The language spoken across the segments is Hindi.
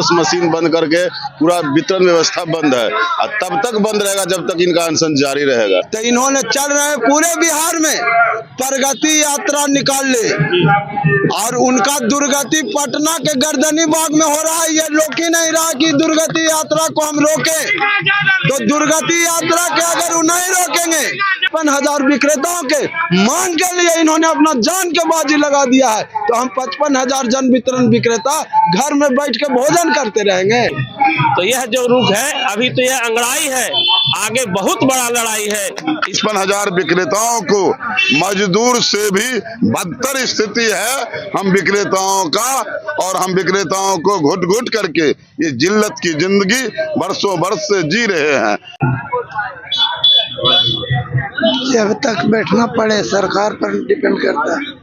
पॉस मशीन बंद करके पूरा वितरण व्यवस्था बंद है और तब तक बंद रहेगा जब तक इनका अनशन जारी रहेगा। तो इन्होंने चल रहे पूरे बिहार में प्रगति यात्रा निकाल ले और उनका दुर्गति पटना के गर्दनी बाग में हो रहा है। ये रोक ही नहीं रहा कि दुर्गति यात्रा को हम रोके, तो दुर्गति यात्रा के अगर वो नहीं रोकेंगे 55,000 विक्रेताओं के मांग के लिए इन्होंने अपना जान के बाजी लगा दिया है। तो हम 55,000 जन वितरण विक्रेता घर में बैठ के भोजन करते रहेंगे। तो यह जो रुख है अभी तो यह अंगड़ाई है, आगे बहुत बड़ा लड़ाई है। 55,000 विक्रेताओं को मजदूर से भी बदतर स्थिति है हम विक्रेताओं का, और हम विक्रेताओं को घुट घुट करके ये जिल्लत की जिंदगी बरसों बरस से जी रहे हैं। जब तक बैठना पड़े सरकार पर डिपेंड करता है।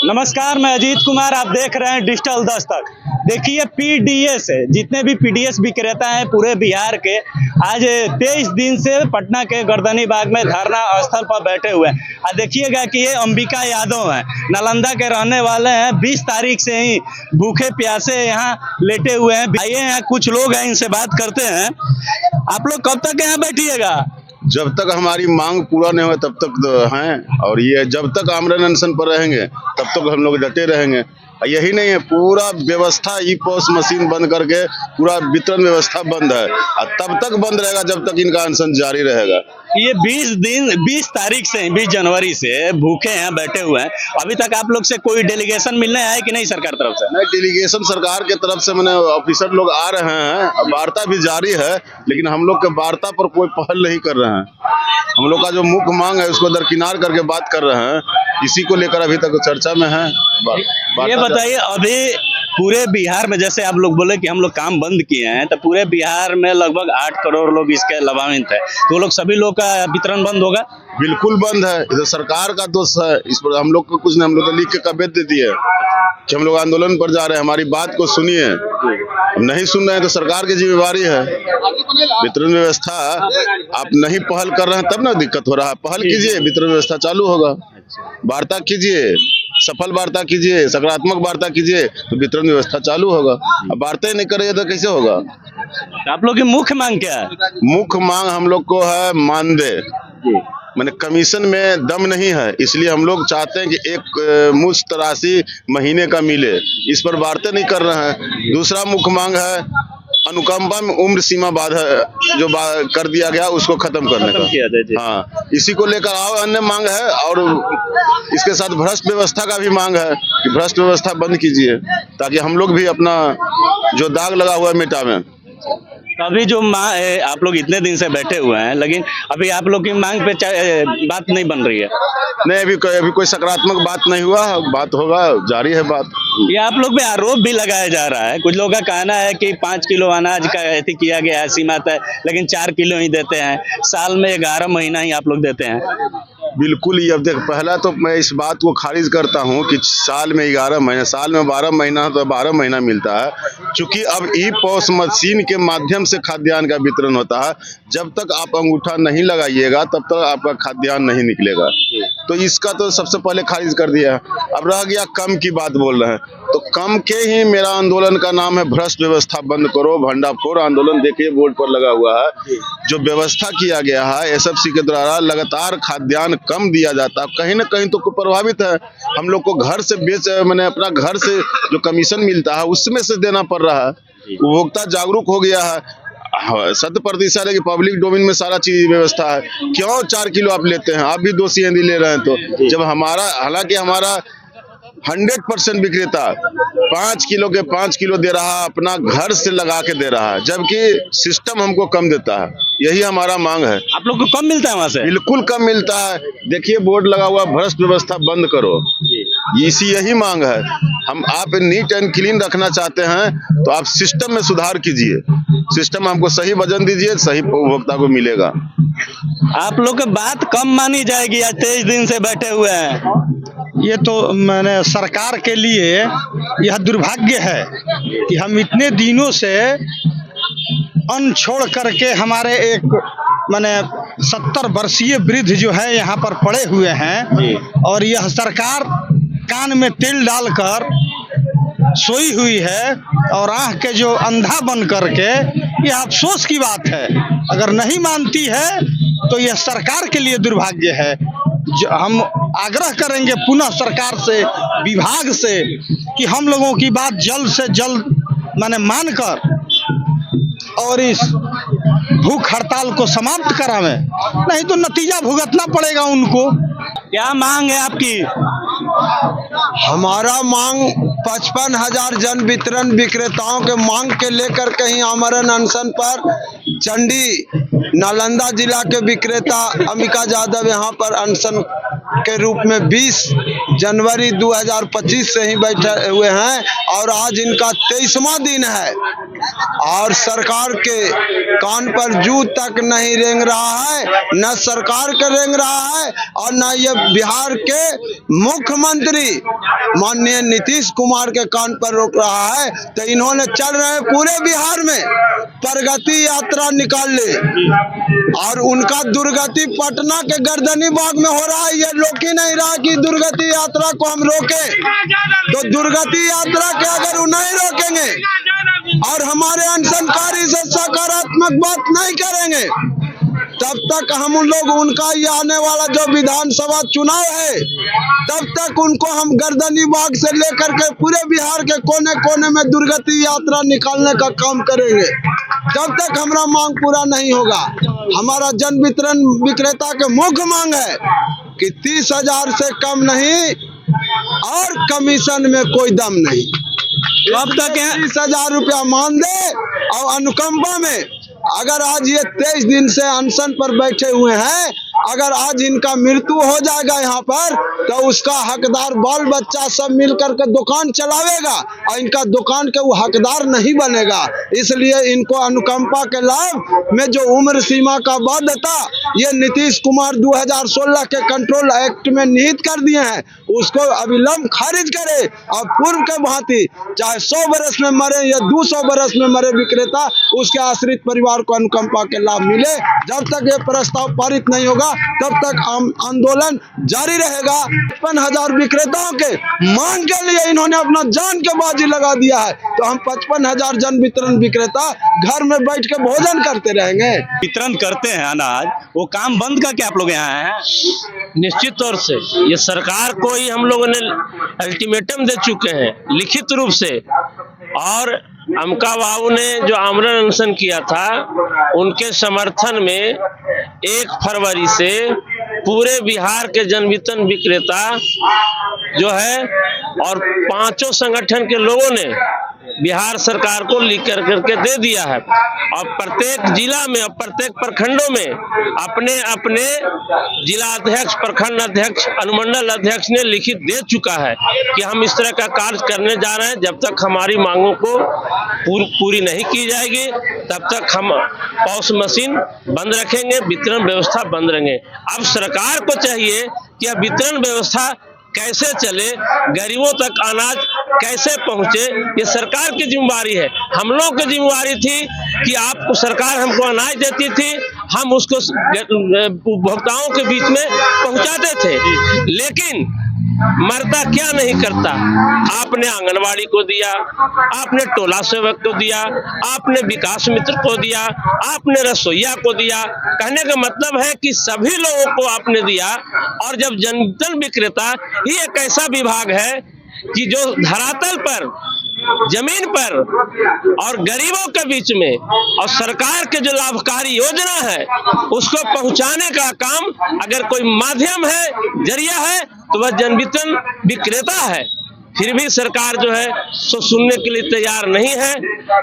नमस्कार, मैं अजीत कुमार, आप देख रहे हैं डिजिटल दस्तक। देखिए पीडीएस है, जितने भी पीडीएस विक्रेता हैं पूरे बिहार के, आज 23 दिन से पटना के गर्दनी बाग में धरना स्थल पर बैठे हुए हैं। आज देखिएगा कि ये अंबिका यादव हैं, नालंदा के रहने वाले हैं। 20 तारीख से ही भूखे प्यासे यहाँ लेटे हुए हैं। आइए यहाँ कुछ लोग हैं, इनसे बात करते हैं। आप लोग कब तक यहाँ बैठिएगा? जब तक हमारी मांग पूरा नहीं हो तब तक हैं, और ये जब तक आमरण अनशन पर रहेंगे तब तक हम लोग डटे रहेंगे। यही नहीं है, पूरा व्यवस्था ई पॉस मशीन बंद करके पूरा वितरण व्यवस्था बंद है और तब तक बंद रहेगा जब तक इनका अनशन जारी रहेगा। ये 20 तारीख से 20 जनवरी से भूखे हैं, बैठे हुए हैं। अभी तक आप लोग से कोई डेलीगेशन मिलने आया कि नहीं सरकार तरफ से? नहीं, डेलीगेशन सरकार के तरफ से मैंने ऑफिसर लोग आ रहे हैं, वार्ता भी जारी है, लेकिन हम लोग के वार्ता पर कोई पहल नहीं कर रहे हैं। हम लोग का जो मुख्य मांग है उसको दरकिनार करके बात कर रहे हैं, इसी को लेकर अभी तक चर्चा में है। ये बताइए, अभी पूरे बिहार में जैसे आप लोग बोले कि हम लोग काम बंद किए हैं, तो पूरे बिहार में लगभग 8 करोड़ लोग इसके लाभान्वित है, तो लोग सभी लोग का वितरण बंद होगा? बिल्कुल बंद है। इधर सरकार का दोष है, इस पर हम लोग को कुछ नहीं, हम लोग तो लिख के कबियत दे दिए कि हम लोग आंदोलन पर जा रहे हैं, हमारी बात को सुनिए। नहीं सुन रहे हैं तो सरकार की जिम्मेवारी है। वितरण व्यवस्था आप नहीं पहल कर रहे हैं तब ना दिक्कत हो रहा है। पहल कीजिए, वितरण व्यवस्था चालू होगा। वार्ता कीजिए, सफल वार्ता कीजिए, सकारात्मक वार्ता कीजिए, तो वितरण व्यवस्था चालू होगा। अब वार्ता ही नहीं करेंगे तो कैसे होगा? आप लोग की मुख्य मांग क्या है? मुख्य मांग हम लोग को है मानदेय, मैंने कमीशन में दम नहीं है, इसलिए हम लोग चाहते हैं कि एक मुश्त राशि महीने का मिले। इस पर वार्ता नहीं कर रहे हैं। दूसरा मुख्य मांग है अनुकंपा में उम्र सीमा बाधा जो कर दिया गया उसको खत्म करने का। हाँ, इसी को लेकर और अन्य मांग है, और इसके साथ भ्रष्ट व्यवस्था का भी मांग है कि भ्रष्ट व्यवस्था बंद कीजिए ताकि हम लोग भी अपना जो दाग लगा हुआ है मिटावें। अभी जो मांग है, आप लोग इतने दिन से बैठे हुए हैं, लेकिन अभी आप लोग की मांग पे बात नहीं बन रही है। नहीं, अभी कोई सकारात्मक बात नहीं हुआ, बात होगा, जारी है बात। ये आप लोग पे आरोप भी लगाया जा रहा है, कुछ लोगों का कहना है कि 5 किलो अनाज का ऐसी किया गया है सीमा तय, लेकिन 4 किलो ही देते हैं, साल में 11 महीना ही आप लोग देते हैं। बिल्कुल ही। अब देख, पहला तो मैं इस बात को खारिज करता हूं कि साल में 11 महीना, साल में 12 महीना तो 12 महीना मिलता है, क्योंकि अब ई पॉस मशीन के माध्यम से खाद्यान्न का वितरण होता है। जब तक आप अंगूठा नहीं लगाइएगा तब तक आपका खाद्यान्न नहीं निकलेगा, तो इसका तो सबसे पहले खारिज कर दिया। अब रह गया कम की बात बोल रहे हैं, तो कम के ही मेरा आंदोलन का नाम है भ्रष्ट व्यवस्था बंद करो, भंडाफोड़ आंदोलन। देखिए बोर्ड पर लगा हुआ है, जो व्यवस्था किया गया है एसएफसी के द्वारा, लगातार खाद्यान्न कम दिया जाता है। कहीं ना कहीं तो प्रभावित है, हम लोग को घर से मैंने अपना घर से जो कमीशन मिलता है उसमें से देना पड़ रहा है। उपभोक्ता जागरूक हो गया है, 100% है कि पब्लिक डोमेन में सारा चीज व्यवस्था है। क्यों 4 किलो आप लेते हैं? आप भी दोषी यदि ले रहे हैं तो, जब हमारा, हालांकि हमारा 100% विक्रेता 5 किलो के 5 किलो दे रहा है, अपना घर से लगा के दे रहा है, जबकि सिस्टम हमको कम देता है। यही हमारा मांग है। आप लोग को कम मिलता है वहाँ से? बिल्कुल कम मिलता है। देखिए बोर्ड लगा हुआ, भ्रष्ट व्यवस्था बंद करो, यही मांग है। हम आप नीट एंड क्लीन रखना चाहते हैं तो आप सिस्टम में सुधार कीजिए, सिस्टम हमको सही वजन दीजिए, सही उपभोक्ता को मिलेगा। आप लोग की बात कम मानी जाएगी? आज 23 दिन से बैठे हुए हैं, ये तो मैंने सरकार के लिए यह दुर्भाग्य है कि हम इतने दिनों से अन्न छोड़ करके हमारे एक माने 70 वर्षीय वृद्ध जो है यहाँ पर पड़े हुए हैं, और यह सरकार कान में तेल डालकर सोई हुई है और आंख के जो अंधा बन करके, यह अफसोस की बात है। अगर नहीं मानती है तो यह सरकार के लिए दुर्भाग्य है। हम आग्रह करेंगे पुनः सरकार से, विभाग से, कि हम लोगों की बात जल्द से जल्द मानकर और इस भूख हड़ताल को समाप्त करावें, नहीं तो नतीजा भुगतना पड़ेगा उनको। क्या मांग है आपकी? हमारा मांग 55,000 जन वितरण विक्रेताओं के मांग के लेकर कहीं आमरण अनशन पर चंडी नालंदा जिला के विक्रेता अमिका यादव यहाँ पर अनशन के रूप में 20 जनवरी 2025 से ही बैठे हुए हैं और आज इनका 23वां दिन है और सरकार के कान पर जू तक नहीं रेंग रहा है, न सरकार के रेंग रहा है और न ये बिहार के मुख्यमंत्री माननीय नीतीश कुमार के कान पर रोक रहा है। तो इन्होंने चल रहे पूरे बिहार में प्रगति यात्रा निकाल ले और उनका दुर्गति पटना के गर्दनी बाग में हो रहा है। ये रोक ही नहीं रहा कि दुर्गति यात्रा को हम रोके, तो दुर्गति यात्रा के अगर वो नहीं रोकेंगे और हमारे अनशनकारी से सकारात्मक बात नहीं करेंगे, तब तक हम लोग उनका ये आने वाला जो विधानसभा चुनाव है, तब तक उनको हम गर्दनी बाग से लेकर के पूरे बिहार के कोने कोने में दुर्गति यात्रा निकालने का काम करेंगे। जब तक हमारा मांग पूरा नहीं होगा, हमारा जन वितरण विक्रेता के मुख्य मांग है कि 30,000 से कम नहीं और कमीशन में कोई दम नहीं। कब तक 30,000 रुपया मान दे और अनुकंपा में, अगर आज ये 23 दिन से अनशन पर बैठे हुए हैं, अगर आज इनका मृत्यु हो जाएगा यहाँ पर, तो उसका हकदार बाल बच्चा सब मिलकर के दुकान चलावेगा और इनका दुकान के वो हकदार नहीं बनेगा। इसलिए इनको अनुकंपा के लाभ में जो उम्र सीमा का बाध्यता ये नीतीश कुमार 2016 के कंट्रोल एक्ट में निहित कर दिए हैं, उसको अविलंब खारिज करे और पूर्व के भांति चाहे 100 बरस में मरे या 200 बरस में मरे विक्रेता, उसके आश्रित परिवार को अनुकंपा के लाभ मिले। जब तक ये प्रस्ताव पारित नहीं होगा तब तक आंदोलन जारी रहेगा। 55,000 विक्रेताओं के मांग के लिए इन्होंने अपना जान के बाजी लगा दिया है, तो हम 55,000 जन वितरण विक्रेता घर में बैठ के भोजन करते रहेंगे। वितरण करते हैं अनाज, वो काम बंद करके आप लोग यहाँ हैं? निश्चित तौर से ये सरकार को ही हम लोगों ने अल्टीमेटम दे चुके हैं लिखित रूप से, और अमका बाबू ने जो आमरण अनशन किया था उनके समर्थन में 1 फरवरी से पूरे बिहार के जन वितरण विक्रेता जो है और 5 संगठन के लोगों ने बिहार सरकार को लिख करके दे दिया है और प्रत्येक जिला में और प्रत्येक प्रखंडों में अपने अपने जिला अध्यक्ष, प्रखंड अध्यक्ष, अनुमंडल अध्यक्ष ने लिखित दे चुका है कि हम इस तरह का कार्य करने जा रहे हैं। जब तक हमारी मांगों को पूरी नहीं की जाएगी तब तक हम पॉस मशीन बंद रखेंगे, वितरण व्यवस्था बंद रहेंगे। अब सरकार को चाहिए कि यह वितरण व्यवस्था कैसे चले, गरीबों तक अनाज कैसे पहुंचे, ये सरकार की जिम्मेवारी है। हम लोगों की जिम्मेवारी थी कि आपको सरकार हमको अनाज देती थी, हम उसको उपभोक्ताओं के बीच में पहुंचाते थे, लेकिन मर्दा क्या नहीं करता। आपने आंगनवाड़ी को दिया, आपने टोला सेवक को दिया, आपने विकास मित्र को दिया, आपने रसोईया को दिया। कहने का मतलब है कि सभी लोगों को आपने दिया। और जब जन वितरण विक्रेता ही एक ऐसा विभाग है कि जो धरातल पर, जमीन पर और गरीबों के बीच में और सरकार के जो लाभकारी योजना है उसको पहुंचाने का काम, अगर कोई माध्यम है, जरिया है, तो वह जन वितरण विक्रेता है। फिर भी सरकार जो है सो सुनने के लिए तैयार नहीं है।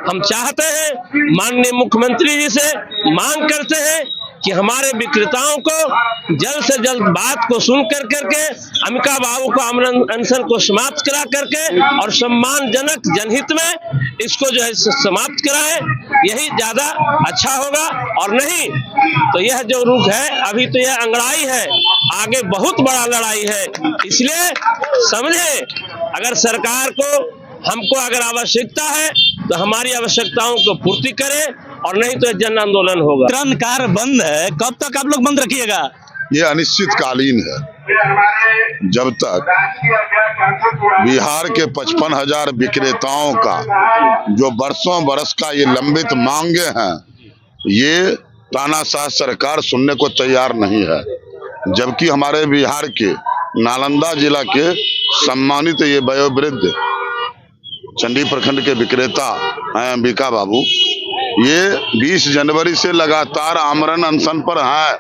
हम चाहते हैं, माननीय मुख्यमंत्री जी से मांग करते हैं कि हमारे विक्रेताओं को जल्द से जल्द बात को सुन करके अमिका बाबू को आमरण अनशन को समाप्त करा करके और सम्मानजनक जनहित में इसको जो है समाप्त कराएं, यही ज्यादा अच्छा होगा। और नहीं तो यह जो रुख है, अभी तो यह अंगड़ाई है, आगे बहुत बड़ा लड़ाई है। इसलिए समझे, अगर सरकार को हमको अगर आवश्यकता है तो हमारी आवश्यकताओं को पूर्ति करें, और नहीं तो जन आंदोलन होगा। वितरण कार्य बंद है, कब तक आप लोग बंद रखिएगा? ये अनिश्चितकालीन है। जब तक बिहार के 55,000 विक्रेताओं का जो बरसों बरस का ये लंबित मांगे हैं, ये तानाशाह सरकार सुनने को तैयार नहीं है। जबकि हमारे बिहार के नालंदा जिला के सम्मानित ये वयोवृद्ध चंडी प्रखंड के विक्रेता हैं अंबिका बाबू, ये 20 जनवरी से लगातार आमरण अनशन पर है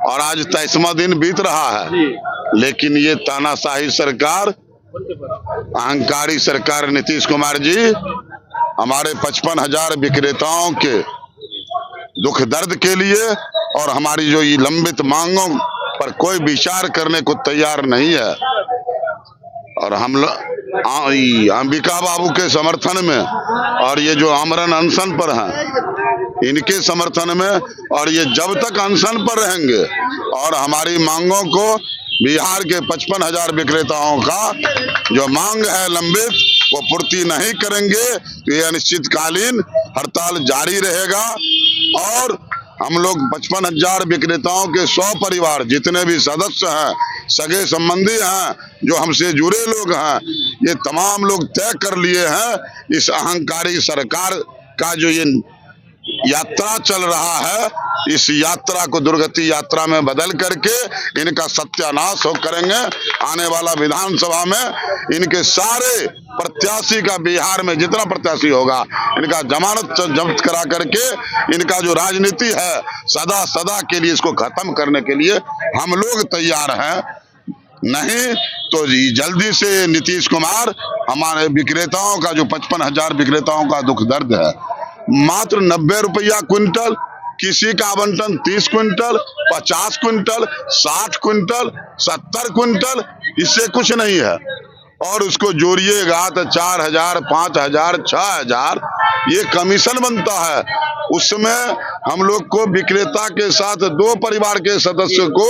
और आज 23वां दिन बीत रहा है। लेकिन ये तानाशाही सरकार, अहंकारी सरकार नीतीश कुमार जी हमारे 55,000 विक्रेताओं के दुख दर्द के लिए और हमारी जो ये लंबित मांगों पर कोई विचार करने को तैयार नहीं है। और हम अंबिका बाबू के समर्थन में और ये जो आमरण अनशन पर हैं, इनके समर्थन में, और ये जब तक अनशन पर रहेंगे और हमारी मांगों को बिहार के 55,000 विक्रेताओं का जो मांग है लंबित वो पूर्ति नहीं करेंगे तो ये अनिश्चितकालीन हड़ताल जारी रहेगा। और हम लोग 55,000 विक्रेताओं के 100 परिवार जितने भी सदस्य हैं, सगे संबंधी हैं, जो हमसे जुड़े लोग हैं, ये तमाम लोग तय कर लिए हैं इस अहंकारी सरकार का जो ये यात्रा चल रहा है, इस यात्रा को दुर्गति यात्रा में बदल करके इनका सत्यानाश हो करेंगे। आने वाला विधानसभा में इनके सारे प्रत्याशी का, बिहार में जितना प्रत्याशी होगा, इनका जमानत जब्त करा करके इनका जो राजनीति है सदा सदा के लिए इसको खत्म करने के लिए हम लोग तैयार हैं। नहीं तो जल्दी से नीतीश कुमार हमारे विक्रेताओं का, जो 55,000 विक्रेताओं का दुख दर्द है, मात्र 90 रुपया क्विंटल, किसी का आवंटन 30 क्विंटल, 50 क्विंटल, 60 क्विंटल, 70 क्विंटल, इससे कुछ नहीं है। और उसको जोड़िएगा तो 4,000, 5,000, 6,000 ये कमीशन बनता है। उसमें हम लोग को विक्रेता के साथ 2 परिवार के सदस्य को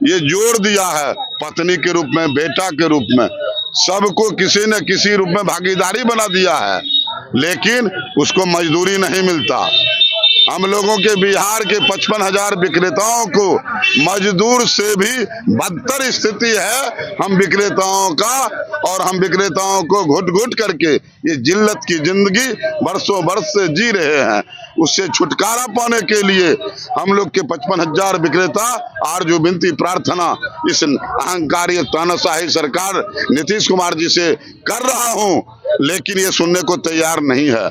ये जोड़ दिया है, पत्नी के रूप में, बेटा के रूप में, सबको किसी न किसी रूप में भागीदारी बना दिया है, लेकिन उसको मजदूरी नहीं मिलता। हम लोगों के बिहार के 55,000 विक्रेताओं को मजदूर से भी बदतर स्थिति है हम विक्रेताओं का, और हम विक्रेताओं को घुट घुट करके ये जिल्लत की जिंदगी बरसों बरस से जी रहे हैं। उससे छुटकारा पाने के लिए हम लोग के 55,000 विक्रेता और जो विनती प्रार्थना इस अहंकारी तानाशाही सरकार नीतीश कुमार जी से कर रहा हूं, लेकिन ये सुनने को तैयार नहीं है।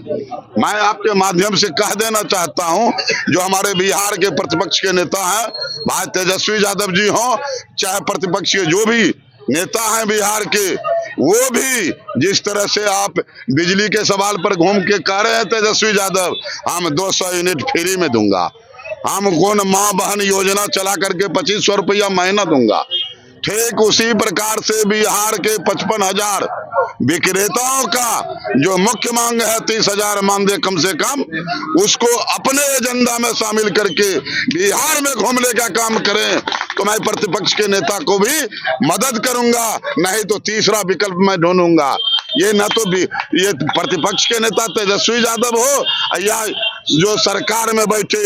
मैं आपके माध्यम से कह देना चाहता हूं, जो हमारे बिहार के प्रतिपक्ष के नेता हैं, भाई तेजस्वी यादव जी हों, चाहे प्रतिपक्ष के जो भी नेता हैं बिहार के, वो भी जिस तरह से आप बिजली के सवाल पर घूम के कह रहे हैं तेजस्वी यादव, हम 200 यूनिट फ्री में दूंगा, हम कौन माँ बहन योजना चला करके 2500 रुपया महीना दूंगा, ठीक उसी प्रकार से बिहार के 55,000 विक्रेताओं का जो मुख्य मांग है 30,000 मानदेय कम से कम, उसको अपने एजेंडा में शामिल करके बिहार में घूमने का काम करें तो मैं प्रतिपक्ष के नेता को भी मदद करूंगा, नहीं तो तीसरा विकल्प मैं ढूंढूंगा। ये न तो ये प्रतिपक्ष के नेता तेजस्वी यादव हो या जो सरकार में बैठे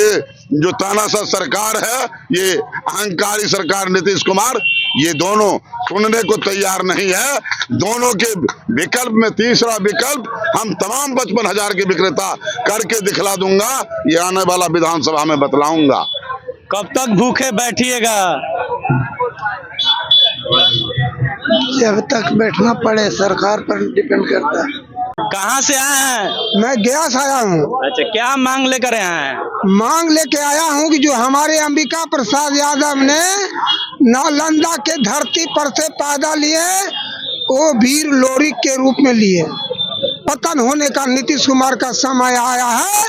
जो तानाशाह सरकार है, ये अहंकारी सरकार नीतीश कुमार, ये दोनों सुनने को तैयार नहीं है। दोनों के विकल्प में तीसरा विकल्प हम तमाम 55,000 के विक्रेता करके दिखला दूंगा, ये आने वाला विधानसभा में बतलाऊंगा। कब तक भूखे बैठिएगा? जब तक बैठना पड़े, सरकार पर डिपेंड करता है। कहाँ से आए हैं? मैं गया से आया हूँ। अच्छा, क्या मांग लेकर आए हैं? मांग लेके आया हूँ कि जो हमारे अंबिका प्रसाद यादव ने नालंदा के धरती पर से पैदा लिए, वो वीर लोरी के रूप में लिए। पतन होने का नीतीश कुमार का समय आया है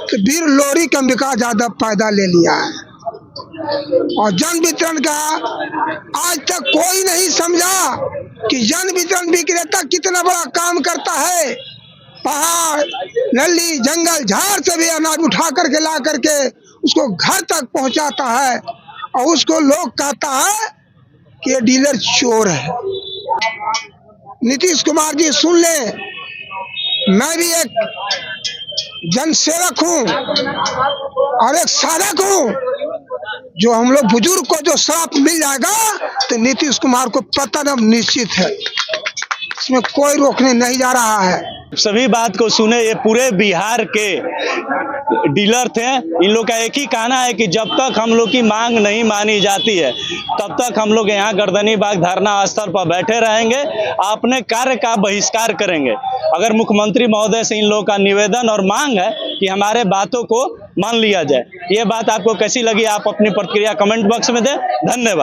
कि वीर लोरी के अंबिका यादव पैदा ले लिया है। और जन वितरण का आज तक कोई नहीं समझा कि जन वितरण विक्रेता कितना बड़ा काम करता है। पहाड़, नली, जंगल, झाड़ से भी अनाज उठा करके ला करके उसको घर तक पहुंचाता है, और उसको लोग कहता है कि ये डीलर चोर है। नीतीश कुमार जी सुन ले, मैं भी एक जनसेवक हूँ और एक साधक हूँ। जो हम लोग बुजुर्ग को जो श्राप मिल जाएगा तो नीतीश कुमार को पतन अब निश्चित है, इसमें कोई रोकने नहीं जा रहा है। सभी बात को सुने, ये पूरे बिहार के डीलर थे। इन लोग का एक ही कहना है कि जब तक हम लोग की मांग नहीं मानी जाती है तब तक हम लोग यहाँ गर्दनी बाग धरना स्थल पर बैठे रहेंगे, अपने कार्य का बहिष्कार करेंगे। अगर मुख्यमंत्री महोदय से इन लोगों का निवेदन और मांग है कि हमारे बातों को मान लिया जाए। ये बात आपको कैसी लगी, आप अपनी प्रतिक्रिया कमेंट बॉक्स में दें। धन्यवाद।